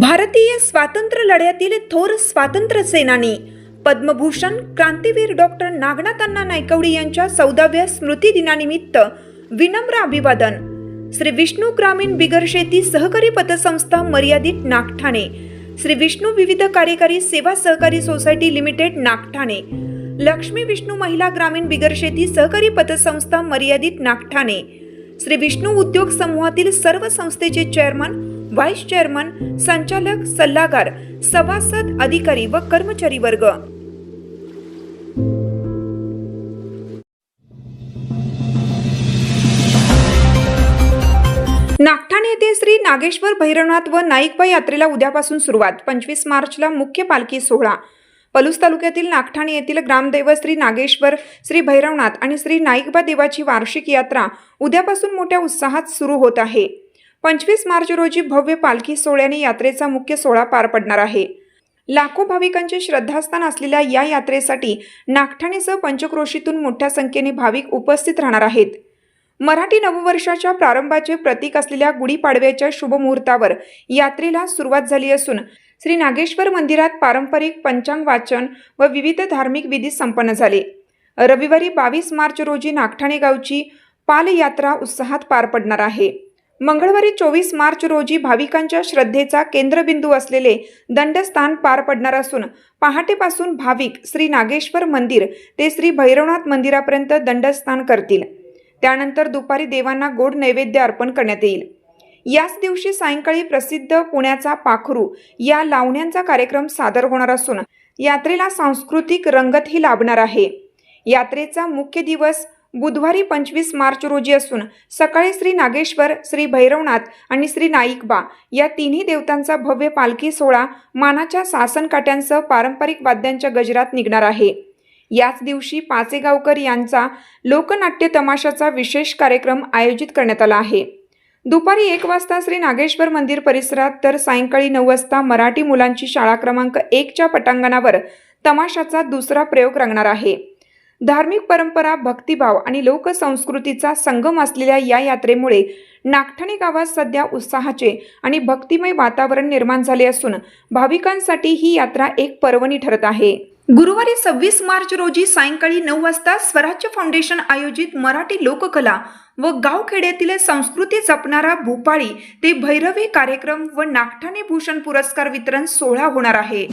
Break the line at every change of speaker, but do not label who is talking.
भारतीय स्वातंत्र्य लढ्यातील थोर स्वातंत्र्य सेनानी पद्मभूषण क्रांतीवीर डॉक्टर नागनाथांना नायकवडी यांच्या 14व्या स्मृती दिनानिमित्त विनम्र अभिवादन. श्री विष्णू ग्रामीण बिगर शेती सहकारी पतसंस्था मर्यादित नागठाणे, श्री विष्णू विविध कार्यकारी सेवा सहकारी सोसायटी लिमिटेड नागठाणे, लक्ष्मी विष्णू महिला ग्रामीण बिगर शेती सहकारी पतसंस्था मर्यादित नागठाणे, श्री विष्णू उद्योग समूहातील सर्व संस्थेचे चेअरमन, व्हाईस चेअरमन, संचालक, सल्लागार, सभासद, अधिकारी व कर्मचारी वर्ग. नागठाणे येथे श्री नागेश्वर भैरवनाथ व नाईकबा यात्रेला उद्यापासून सुरुवात. 25 मार्चला मुख्य पालखी सोहळा. पलूस तालुक्यातील नागठाणे येथील ग्रामदैवत श्री नागेश्वर, श्री भैरवनाथ आणि श्री नाईकबा देवाची वार्षिक यात्रा उद्यापासून मोठ्या उत्साहात सुरू होत आहे. 25 मार्च रोजी भव्य पालखी सोहळ्याने यात्रेचा मुख्य सोहळा पार पडणार आहे. लाखो भाविकांचे श्रद्धास्थान असलेल्या या यात्रेसाठी नागठाणेसह पंचक्रोशीतून मोठ्या संख्येने भाविक उपस्थित राहणार आहेत. मराठी नववर्षाच्या प्रारंभाचे प्रतीक असलेल्या गुढीपाडव्याच्या शुभ मुहूर्तावर यात्रेला सुरुवात झाली असून श्री नागेश्वर मंदिरात पारंपरिक पंचांग वाचन व विविध धार्मिक विधी संपन्न झाले. रविवारी 22 मार्च रोजी नागठाणे गावची पाल यात्रा उत्साहात पार पडणार आहे. मंगळवारी 24 मार्च रोजी भाविकांच्या श्रद्धेचा केंद्रबिंदू असलेले दंडस्थान पार पडणार असून पहाटेपासून भाविक श्री नागेश्वर मंदिर ते श्री भैरवनाथ मंदिरापर्यंत दंडस्थान करतील. त्यानंतर दुपारी देवांना गोड नैवेद्य अर्पण करण्यात येईल. याच दिवशी सायंकाळी प्रसिद्ध पुण्याचा पाखरू या लावण्यांचा कार्यक्रम सादर होणार असून यात्रेला सांस्कृतिक रंगतही लाभणार आहे. यात्रेचा मुख्य दिवस बुधवारी 25 मार्च रोजी असून सकाळी श्री नागेश्वर, श्री भैरवनाथ आणि श्री नाईकबा या तिन्ही देवतांचा भव्य पालखी सोहळा मानाच्या सासनकाठ्यांसह पारंपरिक वाद्यांच्या गजरात निघणार आहे. याच दिवशी पाचेगावकर यांचा लोकनाट्य तमाशाचा विशेष कार्यक्रम आयोजित करण्यात आला आहे. दुपारी 1 वाजता श्री नागेश्वर मंदिर परिसरात तर सायंकाळी 9 वाजता मराठी मुलांची शाळा क्रमांक 1च्या पटांगणावर तमाशाचा दुसरा प्रयोग रंगणार आहे. धार्मिक परंपरा, भक्तिभाव आणि लोकसंस्कृतीचा संगम असलेल्या या यात्रेमुळे नागठाणे गावात सध्या उत्साहाचे आणि भक्तिमय वातावरण निर्माण झाले असून भाविकांसाठी ही यात्रा एक पर्वणी ठरत आहे. गुरुवारी 26 मार्च रोजी सायंकाळी 9 वाजता स्वराज्य फाउंडेशन आयोजित मराठी लोककला व गावखेड्यातील संस्कृती जपणारा भूपाळी ते भैरवी कार्यक्रम व नागठाणे भूषण पुरस्कार वितरण सोहळा होणार आहे.